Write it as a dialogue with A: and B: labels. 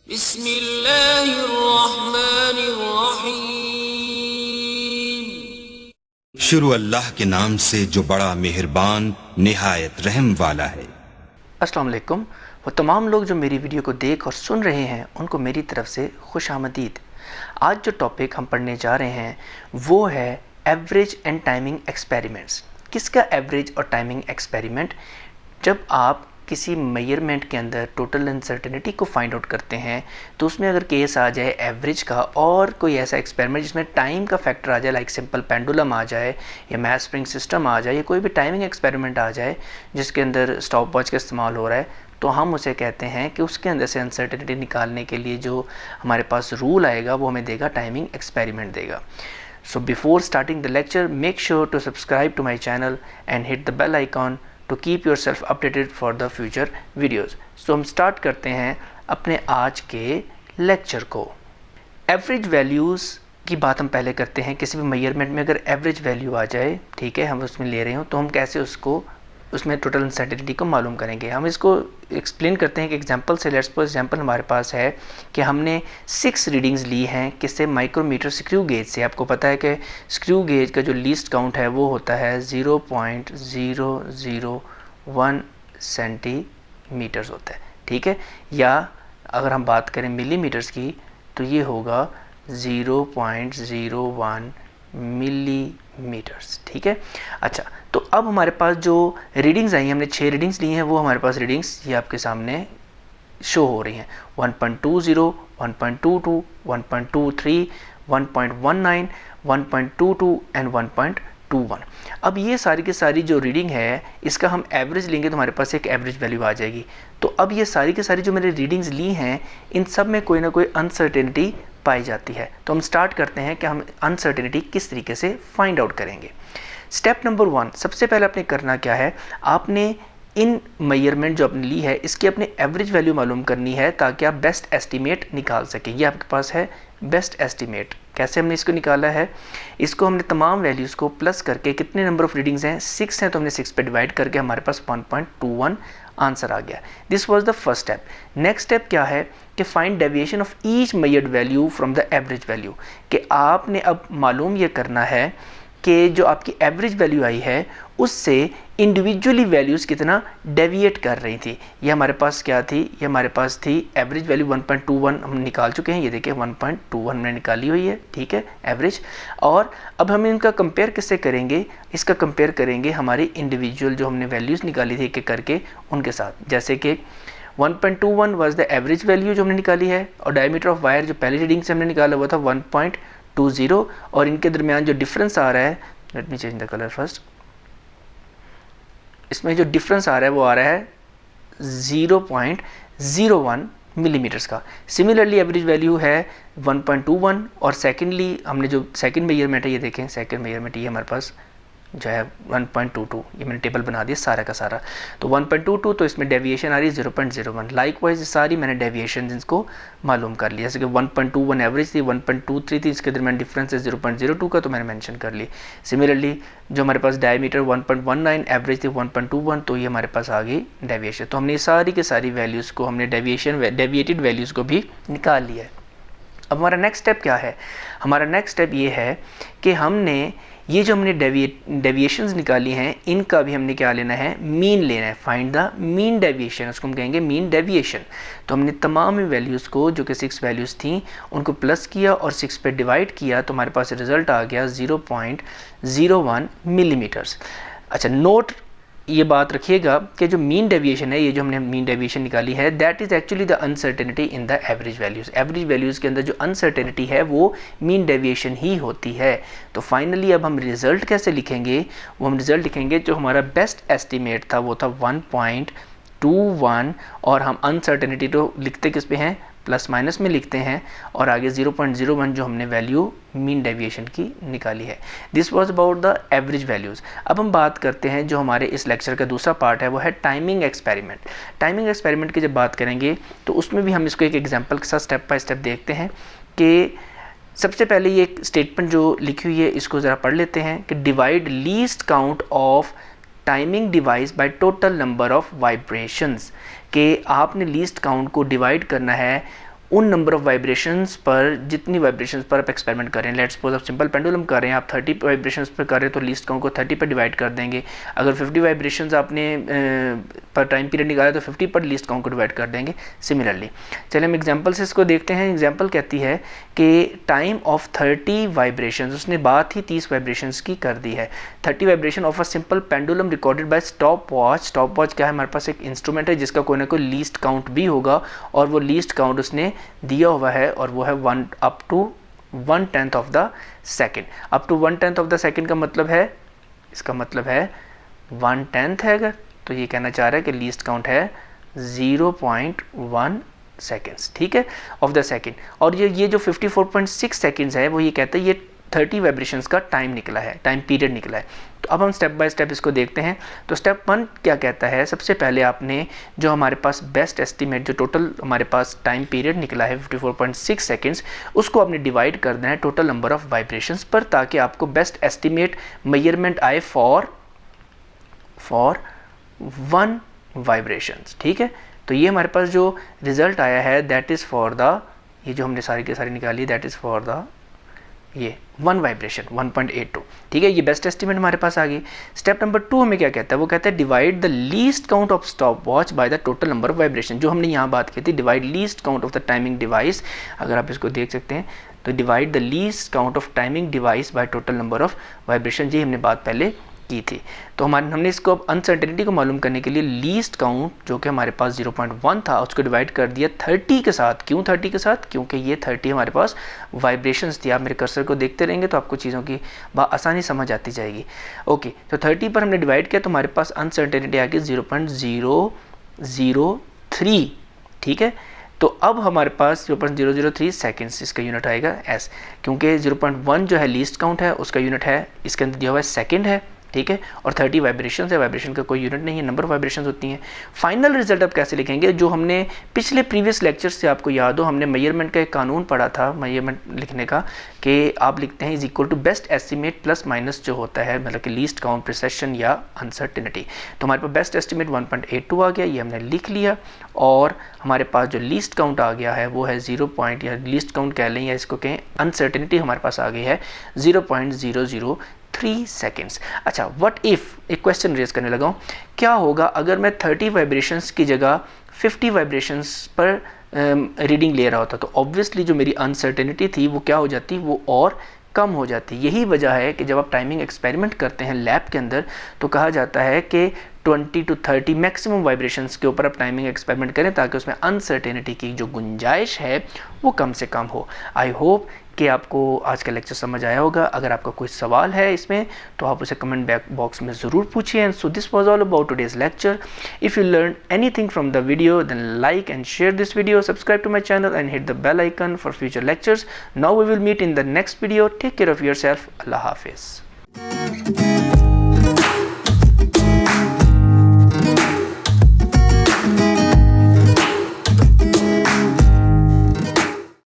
A: बिस्मिल्लाहिर्रहमानिर्रहीम। शुरू अल्लाह के नाम से जो बड़ा मेहरबान निहायत रहम वाला है।
B: अस्सलाम वालेकुम। वो तमाम लोग जो मेरी वीडियो को देख और सुन रहे हैं उनको मेरी तरफ से खुश आमदीद। आज जो टॉपिक हम पढ़ने जा रहे हैं वो है एवरेज एंड टाइमिंग एक्सपेरिमेंट्स। किसका एवरेज और टाइमिंग एक्सपेरिमेंट? जब आप किसी मेजरमेंट के अंदर टोटल अनसर्टेनिटी को फाइंड आउट करते हैं तो उसमें अगर केस आ जाए एवरेज का और कोई ऐसा एक्सपेरिमेंट जिसमें टाइम का फैक्टर आ जाए, लाइक सिंपल पेंडुलम आ जाए या मैथ स्प्रिंग सिस्टम आ जाए या कोई भी टाइमिंग एक्सपेरिमेंट आ जाए जिसके अंदर स्टॉप वॉच का इस्तेमाल हो रहा है, तो हम उसे कहते हैं कि उसके अंदर से अनसर्टेनिटी निकालने के लिए जो हमारे पास रूल आएगा वो हमें देगा टाइमिंग एक्सपेरिमेंट देगा। So before starting the lecture, make sure to subscribe to my channel and hit the bell icon to keep yourself updated for the future videos. So हम स्टार्ट करते हैं अपने आज के लेक्चर को। एवरेज वैल्यूज़ की बात हम पहले करते हैं। किसी भी मेजरमेंट में अगर एवरेज वैल्यू आ जाए, ठीक है, हम उसमें ले रहे हो तो हम कैसे उसमें टोटल अनसर्टेनिटी को मालूम करेंगे। हम इसको एक्सप्लेन करते हैं कि एग्जांपल से। लेट्स सपोज एग्जांपल हमारे पास है कि हमने 6 रीडिंग्स ली हैं किससे? माइक्रोमीटर स्क्रू गेज से। आपको पता है कि स्क्रू गेज का जो लीस्ट काउंट है वो होता है 0.001 सेंटीमीटर्स होता है, ठीक है। या अगर हम बात करें मिलीमीटर्स की तो ये होगा 0.01 मिलीमीटर्स, ठीक है। अच्छा, तो अब हमारे पास जो रीडिंग्स आई हैं, हमने 6 रीडिंग्स ली हैं, वो हमारे पास रीडिंग्स ये आपके सामने शो हो रही हैं। 1.20, 1.22, 1.23, 1.19, 1.22 एंड 1.21। अब ये सारी की सारी जो रीडिंग है इसका हम एवरेज लेंगे तो हमारे पास एक एवरेज वैल्यू आ जाएगी। तो अब ये सारी की सारी जो मैंने रीडिंग्स ली हैं इन सब में कोई ना कोई अनसर्टेनिटी पाई जाती है। तो हम स्टार्ट करते हैं कि हम अनसर्टेनिटी किस तरीके से फाइंड आउट करेंगे। स्टेप नंबर 1, सबसे पहले आपने करना क्या है, आपने इन मेजरमेंट जो आपने ली है इसकी अपनी एवरेज वैल्यू मालूम करनी है ताकि आप बेस्ट एस्टीमेट निकाल सकें। ये आपके पास है बेस्ट एस्टीमेट। कैसे हमने इसको निकाला है? इसको हमने तमाम वैल्यूज़ को प्लस करके, कितने नंबर ऑफ रीडिंग्स हैं? 6 हैं, तो हमने 6 पे डिवाइड करके हमारे पास 1.21 आंसर आ गया। This was the first step. Next step क्या है कि find deviation of each measured value from the average value. कि आपने अब मालूम ये करना है कि जो आपकी एवरेज वैल्यू आई है उससे इंडिविजुअली वैल्यूज़ कितना डेविएट कर रही थी। ये हमारे पास क्या थी? ये हमारे पास थी एवरेज वैल्यू 1.21 हम निकाल चुके हैं। ये देखिए 1.21 हमने निकाली हुई है, ठीक है, एवरेज। और अब हम इनका कंपेयर किससे करेंगे? इसका कंपेयर करेंगे हमारी इंडिविजुअल जो हमने वैल्यूज़ निकाली थी एक करके उनके साथ। जैसे कि 1.21 वाज द एवरेज वैल्यू जो हमने निकाली है और डायमीटर ऑफ वायर जो पहली रीडिंग से हमने निकाला हुआ था 1.20 और इनके दरमियान जो डिफरेंस आ रहा है, let me change the colour first, इसमें जो डिफरेंस आ रहा है वो आ रहा है 0.01 मिलीमीटर्स का। सिमिलरली एवरेज वैल्यू है 1.21 और सेकेंडली हमने जो सेकेंड मेजरमेंट है ये देखें, सेकेंड मेजरमेंट ये हमारे पास जो है 1.22, ये मैंने टेबल बना दिया सारा का सारा। तो 1.22 तो इसमें डेविएशन आ रही है 0.01। लाइकवाइज सारी मैंने डेविएशन इसको मालूम कर लिया। जैसे कि 1.21 एवरेज थी, 1.23 थी, इसके दरमियान डिफरेंस है 0.02 का, तो मैंने मेंशन कर ली। सिमिलरली जो हमारे पास डायमीटर 1.19 एवरेज थी 1.21, तो ये हमारे पास आ गई डेविएशन। तो हमने सारी के सारी वैल्यूज़ को, हमने डेविएटेड वैल्यूज़ को भी निकाल लिया है। अब हमारा नेक्स्ट स्टेप क्या है? हमारा नेक्स्ट स्टेप ये है कि हमने ये जो हमने डेविएशंस निकाली हैं इनका भी हमने क्या लेना है? मीन लेना है। फाइंड द मीन डेविएशन, उसको हम कहेंगे मीन डेविएशन। तो हमने तमाम वैल्यूज़ को जो कि 6 वैल्यूज़ थी उनको प्लस किया और 6 पे डिवाइड किया तो हमारे पास रिजल्ट आ गया 0.01 मिलीमीटर्स। अच्छा, नोट ये बात रखिएगा कि जो मीन डेविएशन है, ये जो हमने मीन डेविएशन निकाली है, that is actually the uncertainty in the average values. Average values के अंदर जो अनसर्टेनिटी है वो मीन डेविएशन ही होती है। तो फाइनली अब हम रिज़ल्ट कैसे लिखेंगे? वो हम रिज़ल्ट लिखेंगे जो हमारा बेस्ट एस्टिमेट था वो था 1.21 और हम अनसर्टेनिटी तो लिखते किस पे हैं? प्लस माइनस में लिखते हैं और आगे 0.01 जो हमने वैल्यू मीन डेविएशन की निकाली है। This was about the average values. अब हम बात करते हैं जो हमारे इस लेक्चर का दूसरा पार्ट है वो है टाइमिंग एक्सपेरिमेंट। टाइमिंग एक्सपेरिमेंट की जब बात करेंगे तो उसमें भी हम इसको एक एग्जाम्पल के साथ स्टेप बाय स्टेप देखते हैं कि सबसे पहले ये एक स्टेटमेंट जो लिखी हुई है इसको ज़रा पढ़ लेते हैं कि divide least count of timing device by total number of vibrations, कि आपने लीस्ट काउंट को डिवाइड करना है उन नंबर ऑफ वाइब्रेशंस पर, जितनी वाइब्रेशंस पर आप एक्सपेरिमेंट करें, लेट्स सपोज आप सिंपल पेंडुलम कर रहे हैं, आप 30 वाइब्रेशंस पर कर रहे हैं तो लीस्ट काउंट को 30 पर डिवाइड कर देंगे। अगर 50 वाइब्रेशंस आपने पर टाइम पीरियड निकाला तो 50 पर लीस्ट काउंट को डिवाइड कर देंगे। सिमिलरली चलिए हम एग्जांपल से इसको देखते हैं। एग्जांपल कहती है कि टाइम ऑफ 30 वाइब्रेशंस, उसने बात ही 30 वाइब्रेशंस की कर दी है। 30 vibration of a simple pendulum recorded by stop watch. Stop watch क्या है, हमारे पास एक इंस्ट्रूमेंट है जिसका कोई ना कोई लीस्ट काउंट भी होगा, और वो लीस्ट काउंट उसने दिया हुआ है, और वो है 1 up to 1/10 of the second. Up to 1/10 of the second का मतलब है, इसका मतलब है 1/10 है अगर, तो ये कहना चाह रहा है कि लीस्ट काउंट है 0.1 सेकेंड्स, ठीक है, ऑफ द सेकेंड। और ये जो 54.6 सेकेंड्स है वो ये कहता है ये 30 वाइब्रेशंस का टाइम निकला है, टाइम पीरियड निकला है। तो अब हम स्टेप बाय स्टेप इसको देखते हैं। तो स्टेप 1 क्या कहता है, सबसे पहले आपने जो हमारे पास बेस्ट एस्टीमेट, जो टोटल हमारे पास टाइम पीरियड निकला है 54.6 सेकेंड्स, उसको आपने डिवाइड कर देना है टोटल नंबर ऑफ वाइब्रेशंस पर, ताकि आपको बेस्ट एस्टीमेट मेजरमेंट आए फॉर 1 वाइब्रेशंस, ठीक है। तो ये हमारे पास जो रिजल्ट आया है दैट इज़ फॉर द, ये जो हमने सारी के सारी निकाली दैट इज़ फॉर द ये 1 वाइब्रेशन 1.82, ठीक है। ये बेस्ट एस्टीमेट हमारे पास आ गई। स्टेप नंबर 2 हमें क्या कहता है, वो कहता है divide the least count of stop watch by the total number of vibration. जो हमने यहाँ बात की थी, divide least count of the timing device, अगर आप इसको देख सकते हैं तो divide the least count of timing device by total number of vibration, ये हमने बात पहले की थी। तो हमने इसको अब अनसर्टेनिटी को मालूम करने के लिए लीस्ट काउंट जो कि हमारे पास 0.1 था उसको डिवाइड कर दिया 30 के साथ। क्यों 30 के साथ, क्योंकि ये 30 हमारे पास वाइब्रेशंस थी। आप मेरे कर्सर को देखते रहेंगे तो आपको चीज़ों की आसानी समझ आती जाएगी। ओके, तो 30 पर हमने डिवाइड किया तो हमारे पास अनसर्टेनिटी आ गई 0.003, ठीक है। तो अब हमारे पास 0.003 सेकेंड्स, इसका यूनिट आएगा एस, क्योंकि 0.1 जो है लीस्ट काउंट है उसका यूनिट है, इसके अंदर दिया हुआ है सेकेंड है, ठीक है। और 30 वाइब्रेशन है, वाइब्रेशन का कोई यूनिट नहीं है, नंबर ऑफ वाइब्रेशन होती हैं। फाइनल रिजल्ट अब कैसे लिखेंगे, जो हमने पिछले प्रीवियस लेक्चर से आपको याद हो, हमने मेजरमेंट का एक कानून पढ़ा था मेजरमेंट लिखने का, कि आप लिखते हैं is equal to best estimate plus minus जो होता है, मतलब कि लीस्ट काउंट, प्रिसेशन या अनसर्टेनिटी। तो हमारे पास बेस्ट एस्टीमेट 1.82 आ गया, ये हमने लिख लिया। और हमारे पास जो लीस्ट काउंट आ गया है वो है 0. या लीस्ट काउंट कह लें या इसको कहें अनसर्टेनिटी, हमारे पास आ गई है 0.003 सेकेंड्स। अच्छा, व्हाट इफ़, एक क्वेश्चन रेज करने लगा हूँ, क्या होगा अगर मैं 30 वाइब्रेशंस की जगह 50 वाइब्रेशंस पर रीडिंग ले रहा होता, तो ऑब्वियसली जो मेरी अनसर्टेनिटी थी वो क्या हो जाती, वो और कम हो जाती। यही वजह है कि जब आप टाइमिंग एक्सपेरिमेंट करते हैं लैब के अंदर तो कहा जाता है कि 20 to 30 मैक्सिमम वाइब्रेशंस के ऊपर आप टाइमिंग एक्सपेरिमेंट करें, ताकि उसमें अनसर्टेनिटी की जो गुंजाइश है वो कम से कम हो। आई होप कि आपको आज का लेक्चर समझ आया होगा। अगर आपका कोई सवाल है इसमें तो आप उसे कमेंट बॉक्स में ज़रूर पूछिए। And so this was all about today's lecture. If you learn anything from the video then like and share this video, subscribe to my channel and hit the bell icon for future lectures. Now we will meet in the next video. Take care of yourself. अल्लाह हाफिज़।